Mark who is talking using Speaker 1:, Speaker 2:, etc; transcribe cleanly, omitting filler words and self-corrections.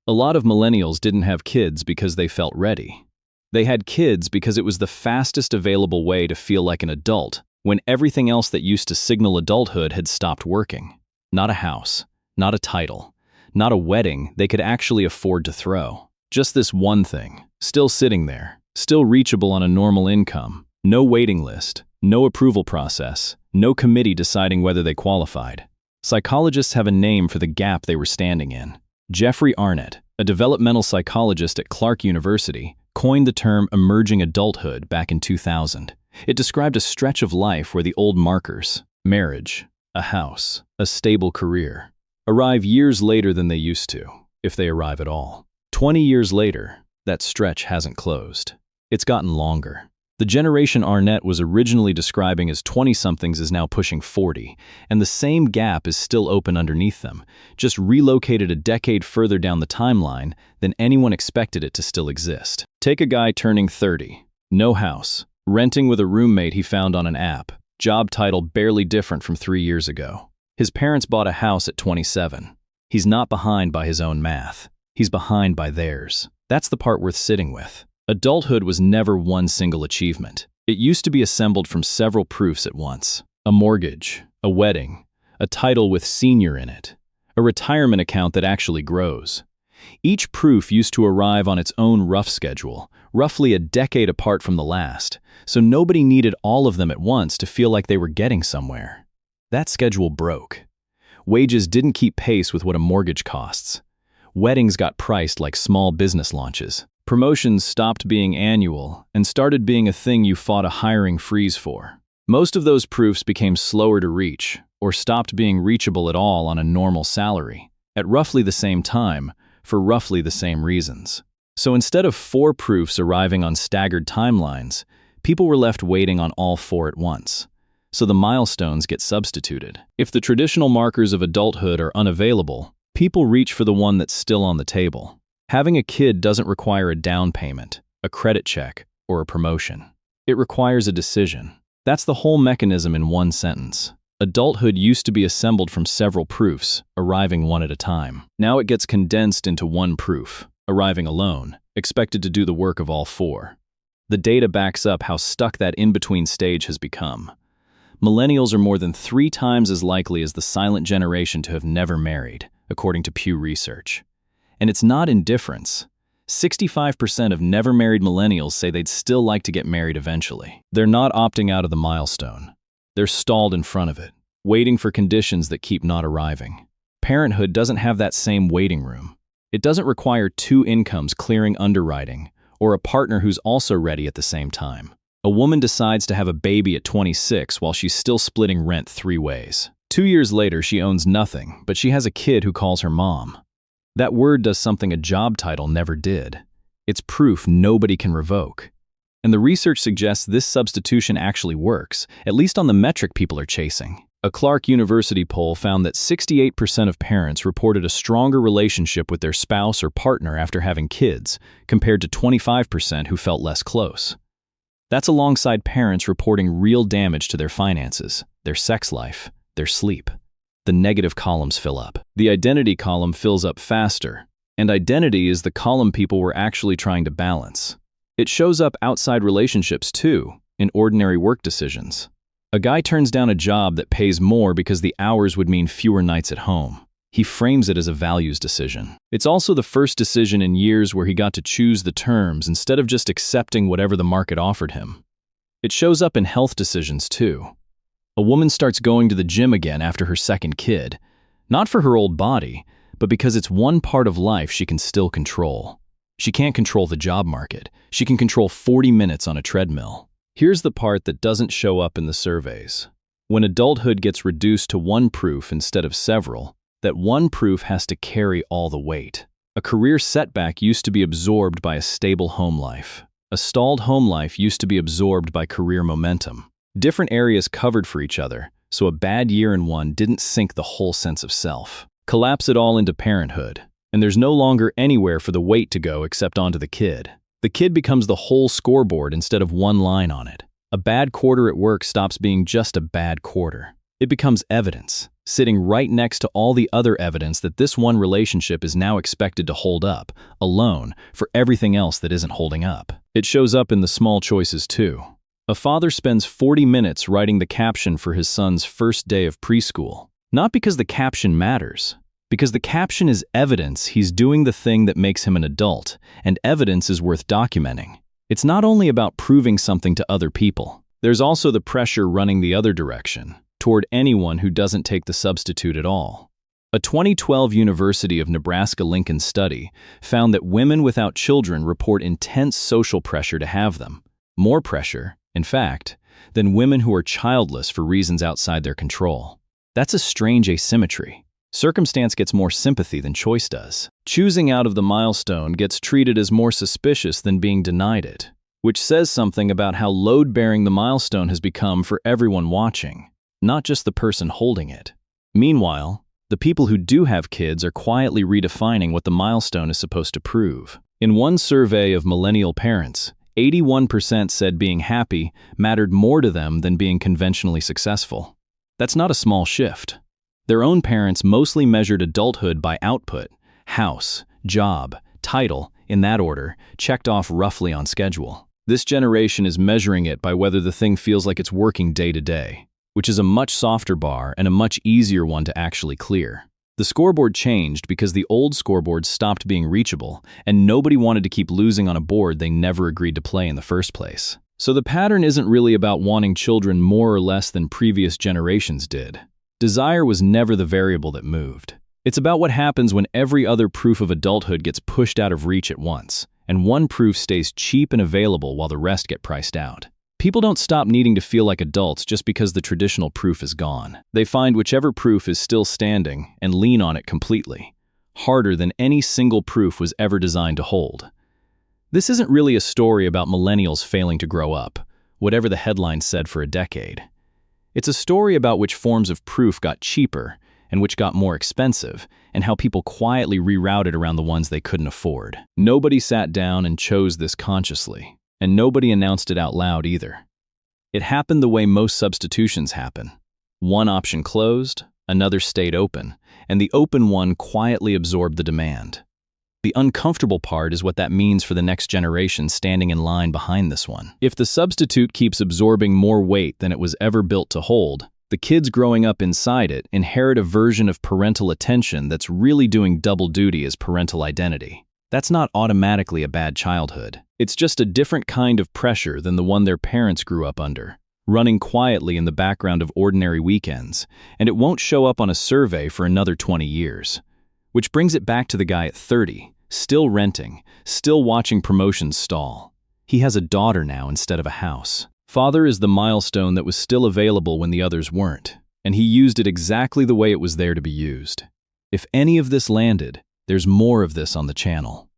Speaker 1: A lot of millennials didn't have kids because they felt ready. They had kids because it was the fastest available way to feel like an adult when everything else that used to signal adulthood had stopped working. Not a house, not a title, not a wedding they could actually afford to throw. Just this one thing, still sitting there, still reachable on a normal income, no waiting list, no approval process, no committee deciding whether they qualified. Psychologists have a name for the gap they were standing in. Jeffrey Arnett, a developmental psychologist at Clark University, coined the term emerging adulthood back in 2000. It described a stretch of life where the old markers, marriage, a house, a stable career, arrive years later than they used to, if they arrive at all. 20 years later, that stretch hasn't closed. It's gotten longer. The generation Arnett was originally describing as 20-somethings is now pushing 40, and the same gap is still open underneath them, just relocated a decade further down the timeline than anyone expected it to still exist. Take a guy turning 30, no house, renting with a roommate he found on an app, job title barely different from 3 years ago. His parents bought a house at 27. He's not behind by his own math. He's behind by theirs. That's the part worth sitting with. Adulthood was never one single achievement. It used to be assembled from several proofs at once. A mortgage, a wedding, a title with senior in it, a retirement account that actually grows. Each proof used to arrive on its own rough schedule, roughly a decade apart from the last, so nobody needed all of them at once to feel like they were getting somewhere. That schedule broke. Wages didn't keep pace with what a mortgage costs. Weddings got priced like small business launches. Promotions stopped being annual and started being a thing you fought a hiring freeze for. Most of those proofs became slower to reach or stopped being reachable at all on a normal salary at roughly the same time for roughly the same reasons. So instead of 4 proofs arriving on staggered timelines, people were left waiting on all 4 at once. So the milestones get substituted. If the traditional markers of adulthood are unavailable, people reach for the one that's still on the table. Having a kid doesn't require a down payment, a credit check, or a promotion. It requires a decision. That's the whole mechanism in one sentence. Adulthood used to be assembled from several proofs, arriving one at a time. Now it gets condensed into one proof, arriving alone, expected to do the work of all 4. The data backs up how stuck that in-between stage has become. Millennials are more than 3 times as likely as the silent generation to have never married, according to Pew Research. And it's not indifference. 65% of never-married millennials say they'd still like to get married eventually. They're not opting out of the milestone. They're stalled in front of it, waiting for conditions that keep not arriving. Parenthood doesn't have that same waiting room. It doesn't require 2 incomes clearing underwriting, or a partner who's also ready at the same time. A woman decides to have a baby at 26 while she's still splitting rent 3 ways. 2 years later, she owns nothing, but she has a kid who calls her mom. That word does something a job title never did. It's proof nobody can revoke. And the research suggests this substitution actually works, at least on the metric people are chasing. A Clark University poll found that 68% of parents reported a stronger relationship with their spouse or partner after having kids, compared to 25% who felt less close. That's alongside parents reporting real damage to their finances, their sex life, their sleep. The negative columns fill up. The identity column fills up faster, and identity is the column people were actually trying to balance. It shows up outside relationships too, in ordinary work decisions. A guy turns down a job that pays more because the hours would mean fewer nights at home. He frames it as a values decision. It's also the first decision in years where he got to choose the terms instead of just accepting whatever the market offered him. It shows up in health decisions too. A woman starts going to the gym again after her second kid, not for her old body, but because it's one part of life she can still control. She can't control the job market. She can control 40 minutes on a treadmill. Here's the part that doesn't show up in the surveys. When adulthood gets reduced to one proof instead of several, that one proof has to carry all the weight. A career setback used to be absorbed by a stable home life. A stalled home life used to be absorbed by career momentum. Different areas covered for each other, so a bad year in one didn't sink the whole sense of self. Collapse it all into parenthood, and there's no longer anywhere for the weight to go except onto the kid. The kid becomes the whole scoreboard instead of one line on it. A bad quarter at work stops being just a bad quarter. It becomes evidence. sitting right next to all the other evidence that this one relationship is now expected to hold up, alone, for everything else that isn't holding up. It shows up in the small choices too. A father spends 40 minutes writing the caption for his son's first day of preschool. Not because the caption matters, because the caption is evidence he's doing the thing that makes him an adult, and evidence is worth documenting. It's not only about proving something to other people. There's also the pressure running the other direction, toward anyone who doesn't take the substitute at all. A 2012 University of Nebraska-Lincoln study found that women without children report intense social pressure to have them. More pressure, in fact, than women who are childless for reasons outside their control. That's a strange asymmetry. Circumstance gets more sympathy than choice does. Choosing out of the milestone gets treated as more suspicious than being denied it, which says something about how load-bearing the milestone has become for everyone watching, not just the person holding it. Meanwhile, the people who do have kids are quietly redefining what the milestone is supposed to prove. In one survey of millennial parents, 81% said being happy mattered more to them than being conventionally successful. That's not a small shift. Their own parents mostly measured adulthood by output, house, job, title, in that order, checked off roughly on schedule. This generation is measuring it by whether the thing feels like it's working day to day, which is a much softer bar and a much easier one to actually clear. The scoreboard changed because the old scoreboard stopped being reachable, and nobody wanted to keep losing on a board they never agreed to play in the first place. So the pattern isn't really about wanting children more or less than previous generations did. Desire was never the variable that moved. It's about what happens when every other proof of adulthood gets pushed out of reach at once, and one proof stays cheap and available while the rest get priced out. People don't stop needing to feel like adults just because the traditional proof is gone. They find whichever proof is still standing and lean on it completely, harder than any single proof was ever designed to hold. This isn't really a story about millennials failing to grow up, whatever the headline said for a decade. It's a story about which forms of proof got cheaper and which got more expensive, and how people quietly rerouted around the ones they couldn't afford. Nobody sat down and chose this consciously, and nobody announced it out loud either. It happened the way most substitutions happen. One option closed, another stayed open, and the open one quietly absorbed the demand. The uncomfortable part is what that means for the next generation standing in line behind this one. If the substitute keeps absorbing more weight than it was ever built to hold, the kids growing up inside it inherit a version of parental attention that's really doing double duty as parental identity. That's not automatically a bad childhood. It's just a different kind of pressure than the one their parents grew up under, running quietly in the background of ordinary weekends, and it won't show up on a survey for another 20 years. Which brings it back to the guy at 30, still renting, still watching promotions stall. He has a daughter now instead of a house. Father is the milestone that was still available when the others weren't, and he used it exactly the way it was there to be used. If any of this landed, there's more of this on the channel.